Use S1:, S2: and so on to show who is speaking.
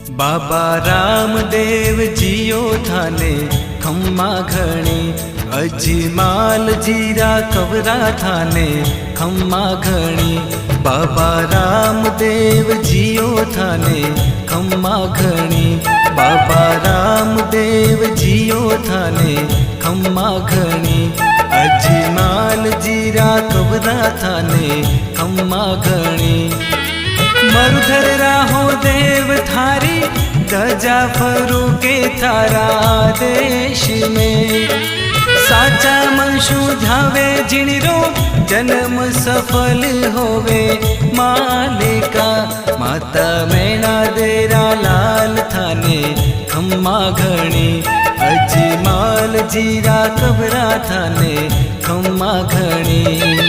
S1: बाबा रामदेव जियो थाने खम्मा घणी, अजमाल जीरा कवरा थाने खम्मा घणी। बाबा रामदेव जियो थाने खम्मा घणी, बाबा रामदेव जियो थाने खम्मा घणी। अजमाल जीरा कवरा थाने खम्मा घणी। मरुधर राहो देव थारी, गजा फरू के थारा देश में। साचा मनशु ध्यावे जिणरो, जन्म सफल होवे मालिका। माता मैना देरा लाल थाने खम्मा घणी, अजमाल जीरा कबरा थाने खम्मा घणी।